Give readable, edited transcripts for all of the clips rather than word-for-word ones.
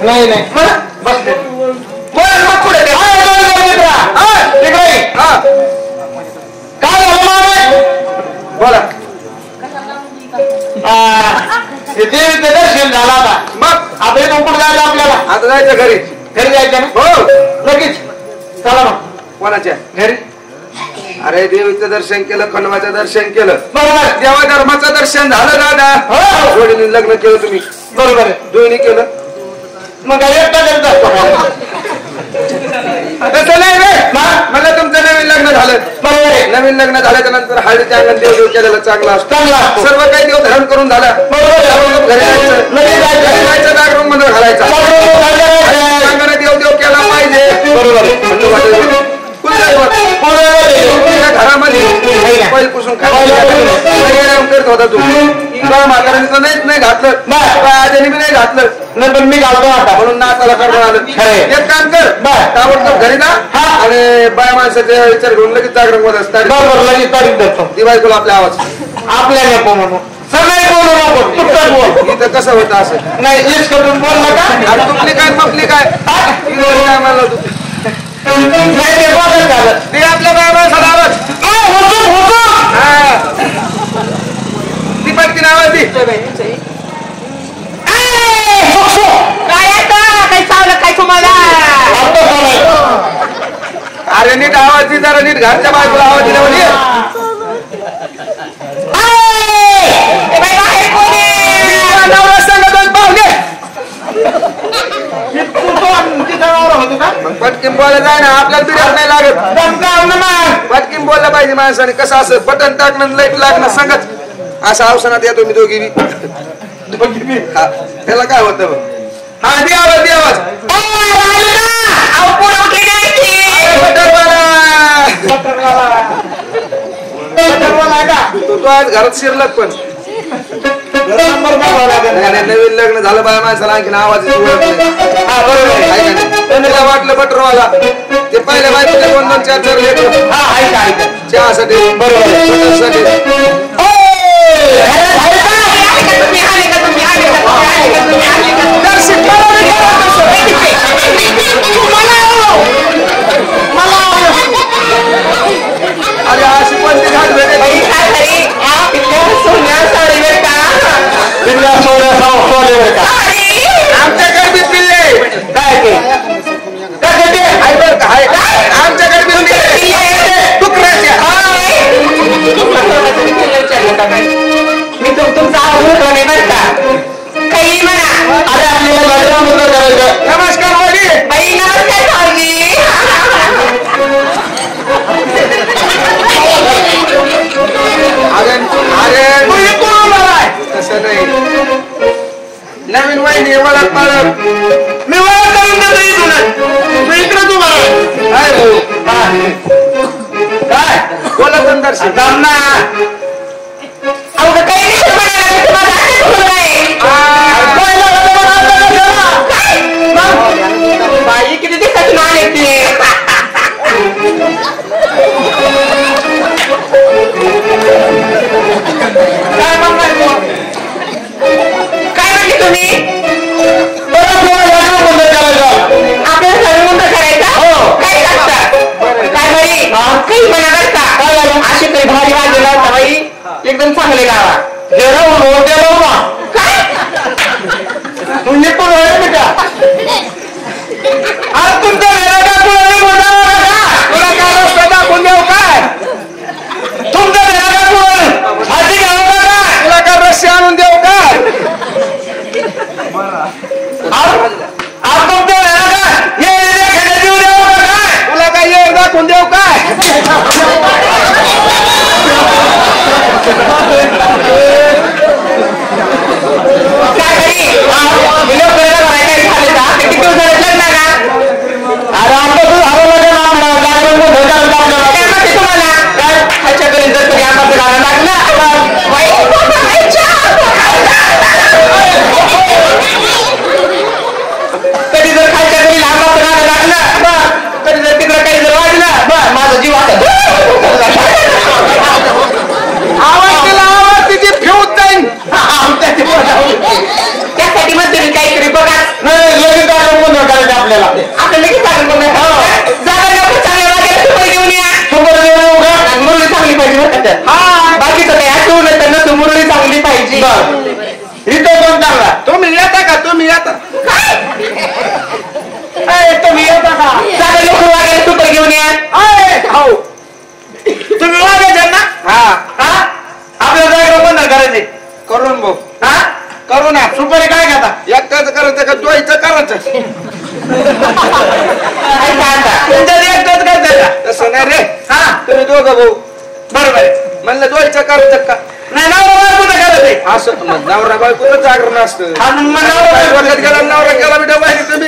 नाही नाही बस मग पुढे काय झालं बोला. देवीचं दर्शन झालं आता. मग आता इथून कुठं जायचं आपल्याला? आता जायचं घरी. घरी जायचं ना? हो लगेच. चला मग. कोणाच्या घरी? अरे देवीचं दर्शन केलं, खंडोबाचं दर्शन केलं, बरोबर. देवा धर्माचं दर्शन झालं दादा. हो जोडीने लग्न केलं तुम्ही, बरोबर आहे. जोडीने केलं मग तसं नाही रे. मला तुमचं नवीन लग्न झालं, बरोबर आहे. नवीन लग्न झाल्याच्या नंतर हळदीच्या अंगण देव केलेलं चांगला असतो. सर्व काही देव धरण करून झालं, बरोबर. घरी जायचं जागरण मध्ये घालायचा, अंगण देव देव केला पाहिजे, बरोबर. घरामध्ये पहिल्यापासून करत होता तू. म्हातारांचं नाही घातलं, आजनी मी नाही घातलं, पण मी घालतो आता म्हणून नाचाला करून आलं. एक काम कर, ताबडतोब घरी जा आणि बाया माणसाचा विचार घेऊन लगेच जागरण मध्ये असतात, बरोबर. लगेच तारीख देतो. ती बायकोला आपला आवाज आपल्याला नको म्हणून सगळे बोलू नको. इथं कसं होतं असं नाही. इस करून बोल नका. तुपली काय पपली काय मला ते आपल्या बाबा सदावत ती पटकी नावाज ती काय चावलं काय तुम्हाला? अरे नीट आवाज दी जरा, नीट घरच्या बायकोला आवाज दिला म्हणजे पटकीन बोलायला जाय ना, आपल्याला बिर्यात नाही लागत. पटकीन बोललं पाहिजे माणसाने. कसं असं बटन टाकणं लाईट लागणं सांगत असं अवसरात येतो मी दोघी बी. त्याला काय होतं? हा दे आवाज, दे आवाज. तो आज घरात शिरलात पण नवीन लग्न झालं बाय माणसाला आणखीन आवाज त्यांना वाटलं बटरवाला ते पहिल्या बायकोच्या 2-2, 4-4 लेकरं चहासाठी, बरोबर. अरे अशी कोणती घाट भेटेल आमच्याकडे बी पिल्ले काय ते आमच्याकडे बी मी तुमचा आवाज बरं का काही म्हणा. अरे आपल्याला नमस्कार भाऊजी. बाई नमस्कार भाऊजी. अरे तसं नाही. नवीन वहिनी ओळख पाळख मी ओळख करून देतो इथून. मी इकडे तू काय काय बोला दर्शन काम ना. बाई किती दिवसाची नाव येते. काय म्हणते तुम्ही? आपल्याला सर्व करायचा काय लागतात काय बाई काही म्हणा का असे काही भारी वाजलेला होता बाई एकदम चांगले गावा काय तुम्ही पण का आज तुमच्या तुला काय रस्ता दाखवून देऊ काय? तुमच्या तुला काय रस्ते आणून देऊ काय? तुला काय ये दाखवून देऊ काय? कधी जर खायच्या घरी लहान लागलं कधी जर तिकडं काही जर वाजलं माझा जीव आता आपल्याला लगेच मुरळी चांगली पाहिजे. हा बाकीचं काही आठवू नये त्यांना मुरळी चांगली पाहिजे. इथं कोण चांगला तुम्ही येता का तुम्ही येता तुम्ही येता का चांगले लोक वागायला सुपर घेऊन या. तुम्ही वागायचे ना. हा आपल्या जायला बंद करायचे करून भाऊ हा करू ना. सुपारी काय खाता एकटाच करायचं का द्वायचं करायचं एकटाच करताय का तसं नाही रे. हा तुम्ही दोघं भाऊ बरोबर आहे. म्हणलं द्वायचं करायचं का नाही नवरा बायकोचं करायचंय असं नवरा बायकोचं जागरण असतं. गेला नवरा गेला बेटा बाहेर तुम्ही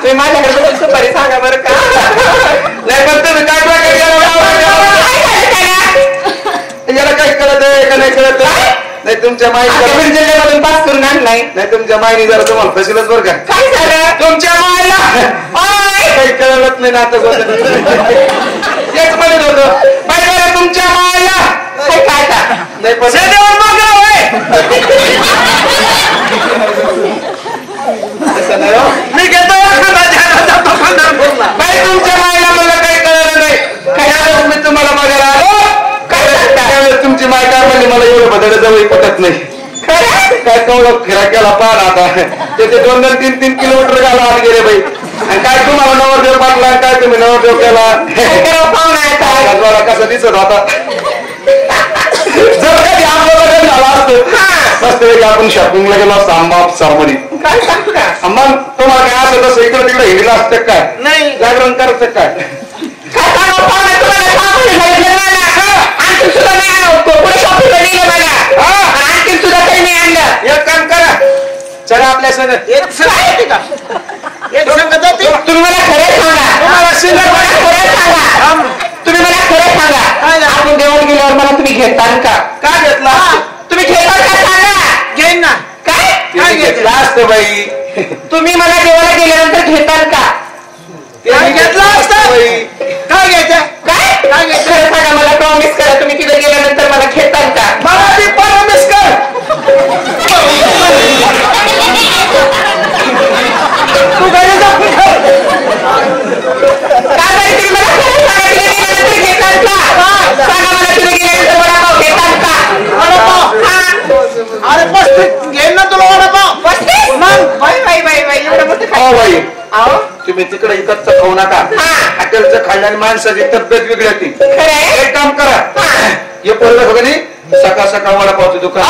तुम्ही माझ्याकडे सुपारी सांगा बरं का. नाही पण तुम्ही काय याला काही कळत आहे का नाही कळत नाही. तुमच्या माहिती जिल्ह्यामधून पास करून आणलाय. नाही तुमच्या मायनी जरा तुम्हाला फसिलच बरं का. काय झालं तुमच्या मायला काही कळत नाही ना आता तेच म्हणत होतं बाई तुमच्या मायला काय काय नाही पण मी घेतो बाई तुमच्या मायला मला काही कळलं नाही. काय मी तुम्हाला बघायला आलो काय तुमची माय काय म्हणली मला एवढं बदल जवळ पटत नाही. काय कवळं फिरा केला पाहा आता त्याचे 2-3 किलोमीटर गाला आत गेले बाई. आणि काय तुम्हाला नवरदेव पाटला काय तुम्ही नवरदेव केला कसा दिसत होता. जर कधी आंबा बदल झाला असतं मस्त आपण शॉपिंगला गेलो असतो आंबा सारमधी. मग तुम्हाला काय असं तसं इकडे तिकडे हिरला असतं काय नाही जागरण करायचं काय एक काम करा चला आपल्या संग एक संग तुम्ही मला खरं सांगा तुम्हाला शिल्लक तुम्ही मला खरं सांगा आपण देवाला गेल्यावर मला तुम्ही घेताल का. काय घेतला तुम्ही घेताल का सांगा. घेईन ना. काय घेतला असतं बाई तुम्ही मला देवाला गेल्यानंतर घेताल का. घेतला असतं काय घ्यायचं काय खरं सांगा मला प्रॉमिस करा तुम्ही तिथे गेल्यानंतर मला घेताल का. मला ती प्रॉमिस कर. तू घरी जाऊन अरे पस्तीस घेईन ना तुला वडापाव. तुम्ही तिकडे इकडचं खाऊ नका. हॉटेलचं खाल्ल्याने माणसाची तब्येत बिघडती. एक काम करा हे पोरलं बघा नाही सकाळ सकाळ वडापावचं दुकान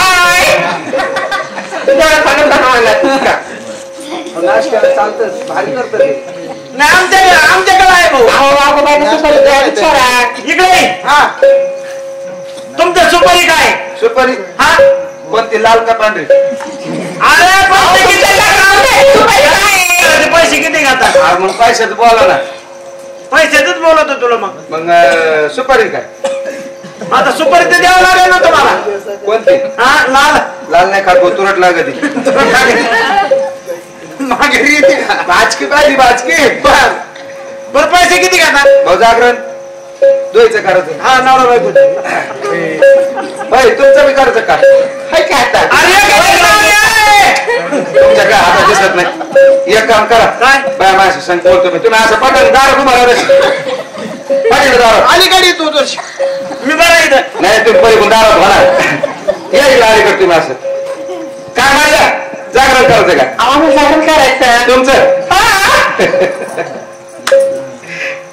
चालतं भारी करत नाही आमच्याकडे आहे भाऊ. इकडे तुमचं सुपारी काय सुपारी हा कोणती लाल का पांढरी. पैसे किती घेतात मग पैशात बोला ना. पैशातच बोलवतो तुला मग सुपारी काय आता सुपारी तर द्यावं लागेल ना तुम्हाला. कोणती हा लाल लाल नाही खात तुरट लागत माघेरी येते भाजकी पाहिजे भाजकी. बरं पैसे किती घेतात भाऊ जागरण द्वायचं करायचं. हा नवरा बायको तुमचं बी करायचं का तुमच्या काय हातात दिसत नाही. एक काम करा काय बाय माझ्या सांग बोलतो मी तुम्ही असं पटन दार तुम्हाला पाहिजे दार अलीकडे तू मी बरं इथं नाही तुम्ही पहिले दारात होणार या अलीकडे तुम्ही असं काय माझ्या जागरण करायचं का आम्हाला जागरण करायचं तुमचं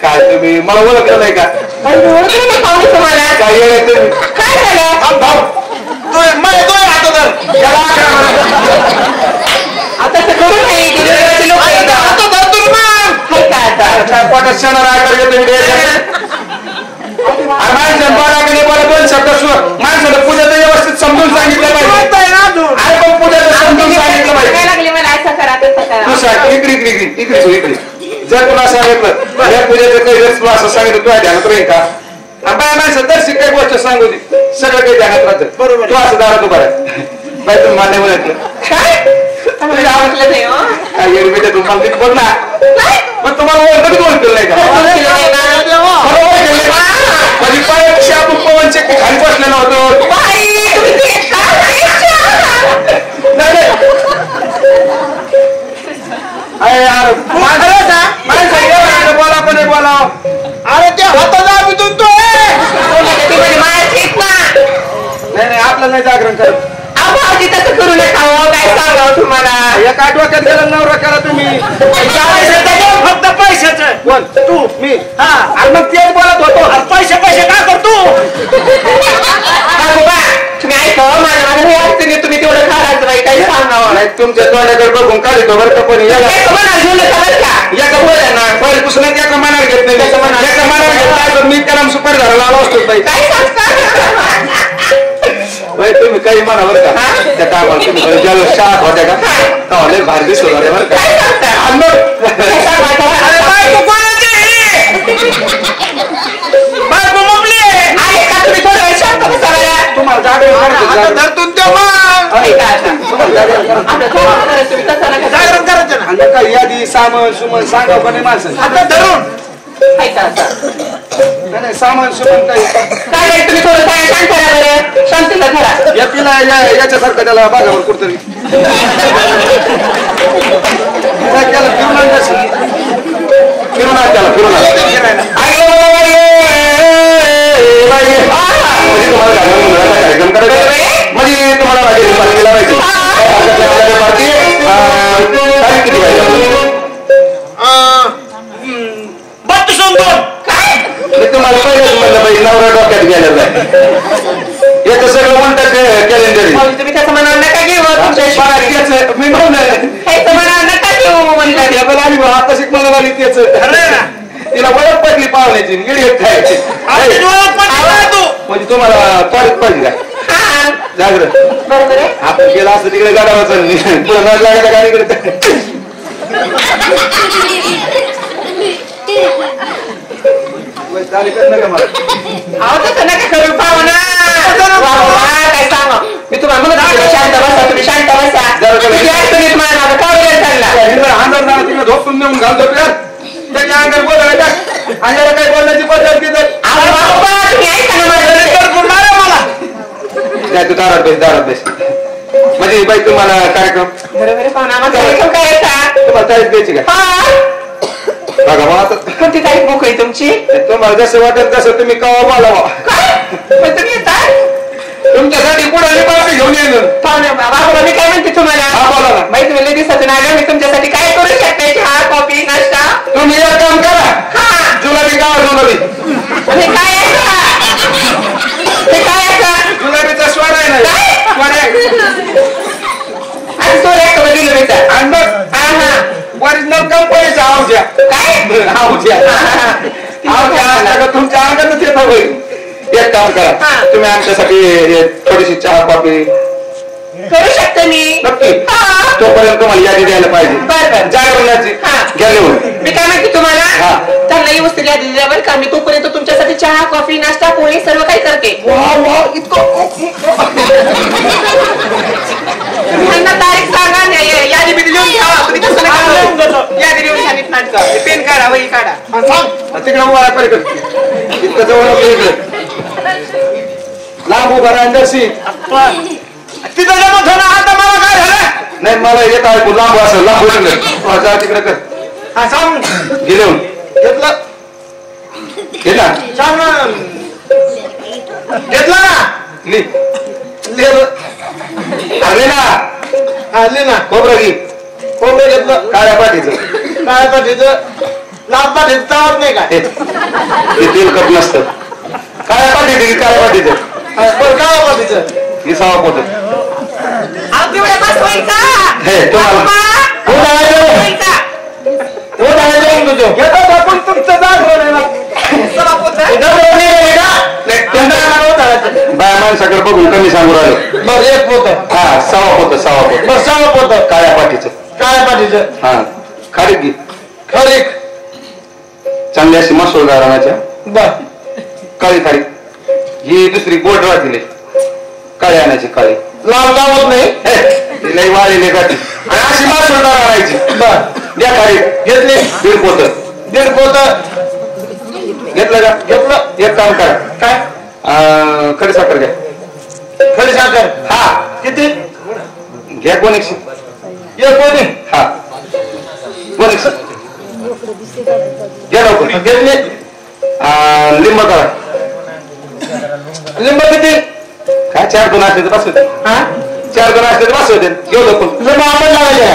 काय तुम्ही मला ओळखलं नाही का तुम्हाला काय येणार तुम्ही काय झालं आता करू माणसाला पूजा व्यवस्थित समजून सांगितलं पाहिजे. अरे पण पूजा समजून सांगितलं पाहिजे. इकडे जर तुला सांगितलं या पूजेचं काही रस्म असं सांगितलं तुला ध्यानात राहील का. बाय माणसं दर्शिक काही गोष्ट सांगू दे सगळं काही ध्यानात राहतं. बरोबर तू असं दारात उभा आहे बाय तुम्ही मान्य म्हटलं काय तुम्हाला बोल ना पण तुम्हाला ओळखत ओळखलं नाही का माझी पायापेक्षा आपण पवन चक्की खाली बसलेलो होतो. अरे यार बोला पण बोला. अरे ते हाताचा आम्ही तुमतो नाही आपलं नाही जागरण करत. भाऊजी तसं करू नका काय सांगावं तुम्हाला. एक आठवड्यात गेला नवरा करा तुम्ही. फक्त पैशाचं. कोण तू मी. हा आणि मग तेच बोलत होतो. पैसे काय करतो तुम्ही ऐका माझ्या तुम्ही तेवढं खायचं बाई काही सांगावं. तुमच्या तोंडाकडे बघून काढतो बरं का पण एका बोला ना पहिल्यापासून एका मनावर घेत नाही. एका मनावर घेत मी त्याला सुपर झाला आलो असतो बाई. तुम्ही काही म्हणा बरं का त्या कामाला तुम्ही ज्याला शाळा होत्या का लय भारी दिसत होत्या बरं का. तुम्हाला धरतून काय यादी सामान सुमन सांगा पण माणसं आता धरून नाही सामान सुमन काही तुम्ही थोडं शांतीला धरा. याच्यासारखं त्याला बागावर कुठतरी त्याला फिरून त्याला फिरून कार्यक्रम करायचा म्हणजे तुम्हाला लावायची किती तुम्हाला पहिलेच म्हणलं पाहिजे नवरा डोक्यात गेलेला आहे. याचं सगळं म्हणतात कॅलेंडर. तुम्ही त्याचं म्हणाल नका घेऊ मी म्हणलं नका घेऊ म्हणलं आता शिक मला आली त्याच तिला ओळख पडली पाहुण्याची गिडीत खायची म्हणजे तुम्हाला त्वरित पाहिजे का जागरण आपण गेला असतं तिकडे गाडावाचं लागायला गाडीकडे मी तुम्हाला म्हणत शांत बसा तुम्ही शांत बसा तिकडे झोपून नेऊन घालतो त्याच्या अंगावर बोलायला अंगाला काही बोलण्याची पद्धत तिथं नाही तू दारात बेस म्हणजे बाई तुम्हाला कार्यक्रम तुम्हाला तारीख द्यायची का बघा मग आता कोणती तारीख बुक आहे तुमची तुम्हाला जसं वाटेल तसं तुम्ही कवा बोलावा तुम्ही येतात तुमच्यासाठी पुढे पार्टी घेऊन येईल बाबा मी काय म्हणते तुम्हाला बोला ना माहिती तुम्ही दिवसातून आलं मी तुमच्यासाठी काय करू शकते चहा कॉफी नाश्ता तुम्ही एक काम करा जुलाबी गाव जुलाबी काय जुलाबीचा स्वर आहे ना ओरिजिनल कंपनीचा आवज्या तुमच्या अंगातच येत होईल. एक काम करा तुम्ही आमच्यासाठी थोडीशी चहा कॉफी करू शकते मी नक्की तोपर्यंत तुम्हाला यादी द्यायला पाहिजे जागरणाची घ्या लिहून. मी काय माहिती तुम्हाला त्यांना व्यवस्थित यादी दिल्यावर का मी तोपर्यंत तुमच्यासाठी चहा कॉफी नाश्ता पोळी सर्व काही करते. त्यांना तारीख सांगा यादी बिदी लिहून घ्यावा तुम्ही तसं यादी लिहून घ्या नीट नाटक पेन काढा वही काढा तिकडे उभा पलीकडे इतकं जवळ इकडे लांब उभा राहण्याशी तिथं जमत होणार आता मला काय झालं नाही मला येत आहे लांब असं लांब जा तिकडे कर सांग गेले घेतलं घेतला घेतला ना आले ना खोबरं घे खोबरं घेतलं काळ्या पाठीचं लाल पाठीचं चावत नाही का ते तेलकट नसतं काळ्या पाठीचं काळ्या पाठीचं काळ्या पाठीचं हे सवा पोत बाया माणसाकडे बघून कमी सांगू राहिलो बरं एक पोत हा सवा पोत काळ्या पाठीचं हा खारीक घे खारीक चांगली अशी मसूर गाराच्या बर काळी खारीक ही दुसरी गोड राहतील काळी आणायची काळी लाल गावत नाही लई वाळलेली गाठी आणि अशी मसूर डाळ आणायची बर द्या खारीक घेतली दीड पोत घेतलं का घेतलं एक काम करा काय खडी साखर घ्या खडी साखर हा किती घ्या कोण 100 हा कोणी घ्या लवकर घेतले लिंब करा लिंब किती काय 4 2 असले तर बस होते हा 4 2 असले तर बस होते घेऊ लवकर लिंब आपण लावायचे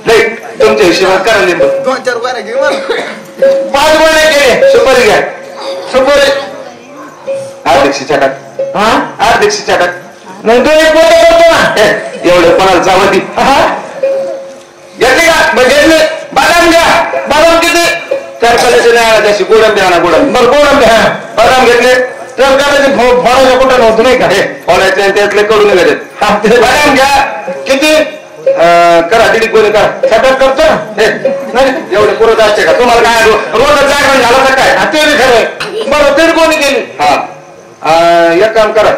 नाही तुमच्या हिशोबात करा लिंब 2-4 गोण्या घेऊ 5 गोण्या केले सुपारी घ्या सुपारी अध्यक्षीच्या टाक हा अध्यक्षीच्या टाक नाही तू एक पोते करतो ना एवढं कोणाला जावती हा घेतली का मग घेतली बदाम घ्या बदाम किती 4 पाल्याचे नाही आला त्याशी गोडंबी आणा गोडंबी बरं गोडंबी हा बदाम घेतले तर करायचे फळाचं कुठं नव्हतं नाही का हे फोडायचे आणि त्यातले कडून निघाले बदाम घ्या किती करा दीड गोणी करा सटक करतो ना हे नाही एवढे पुरत असते का तुम्हाला काय रोज जागरण झालं तर काय ते खरं बरं तरी कोणी केली हा एक काम करा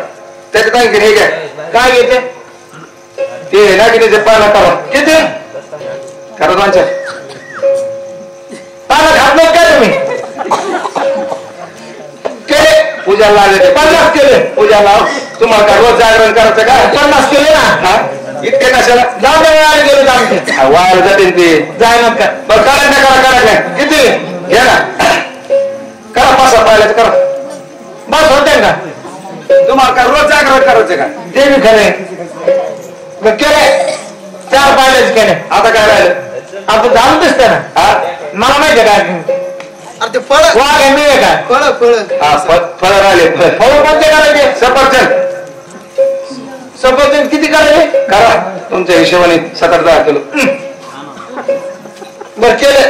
त्याच्यात आणखी हे घ्या काय घेते ते नागिनीचे पानं करा किती करा 2-4 पानं घातलं काय तुम्ही केले पूजा लावायचे 50 केले पूजा लाव तुम्हाला काय रोज जागरण करायचं का 50 केले ना हा इतके कशाला जाऊ दे वेळाने गेले जामते वाया जाते ते जायना का बरं करा ना करा किती घ्या ना करा 5 पाहिल्याचं करा बस होते का तुम्हाला काय रोज जागरण करायचं का ते बी खरे केले 4 पाहिलेच केले आता काय राहिलं आता जाऊन दिसते ना हा मला माहिती काय अरे ते फळ वाघ आहे मी काय फळ हा फळ राहिले फळ कोणते करायचे सफरचंद सफरचंद किती करायचे करा तुमच्या हिशोबाने 7-10 किलो बर केले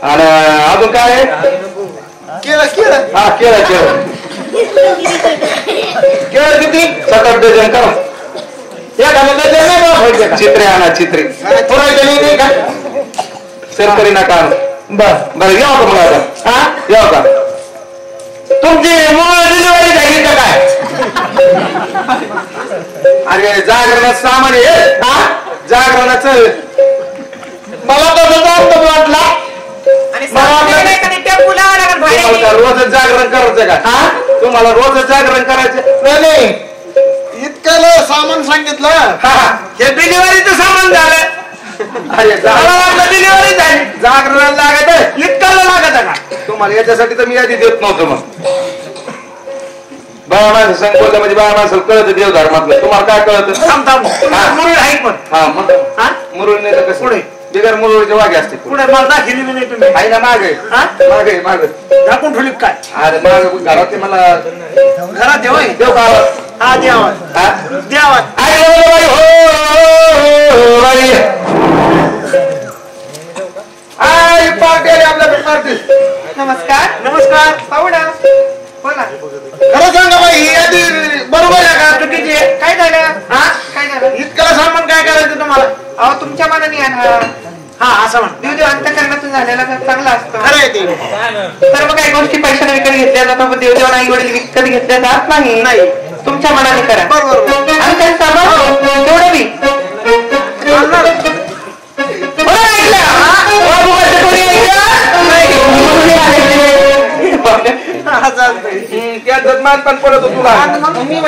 आणि अजून काय आहे केलं हा केळं केळ किती 7-8 डझन करा या घालायचं नाही बा व्हायचे का चित्रे आणा चित्रे पुरायचे नाही का सरकारी नका आणू बर बरं येऊ का मग आता हा येऊ का तुमची मुलं डिलिव्हरी झाली का काय अरे जागरणाचं सामान आहे हा जागरणाचं मला तर वाटला तुम्हाला काय रोजच जागरण करायचं का हा तुम्हाला रोजच जागरण करायचं नाही इतकं सामान सांगितलं हे डिलिव्हरीचं सामान झालं अरे मला वाटलं डिलिव्हरी झाली जागरणाला लागत आहे इतकं लागत का तुम्हाला याच्यासाठी तर मी आधी देत नव्हतो मग बाया माणसं संग बोललं म्हणजे बाया माणसाला कळत देव धर्मातलं तुम्हाला काय कळत थांब मुरुड आहे पण हा मग हा मुरुड नाही तर कसं पुढे बिगर मुरुडचे वाघे असते पुढे मला दाखिली बी नाही तुम्ही आहे ना मागे हा मागे मागे दाखवून ठेवली काय अरे मागे घरात ते मला घरात देव आहे. देव का हा द्यावात हा द्यावात आई हो बाई आई पार्टी आली आपल्याकडे पार्टी नमस्कार नमस्कार पाहुणा बोला खरं सांगा बाई ही यादी बरोबर आहे का चुकीची आहे? काय झालं हा काय झालं इतकं सामान काय करायचं तुम्हाला अहो तुमच्या मनाने आणा हा असं म्हण देवदेव अंतकरणातून झालेला चांगला असतो खरं आहे ते तर मग काही गोष्टी पैशाने विकत घेतल्या जातात पण देवदेव आई वडील विकत घेतल्या जात नाही तुमच्या मनाने करा बरोबर आणि काही सामान तेवढं बी त्या जन्मात पण पडत होतो तुला मी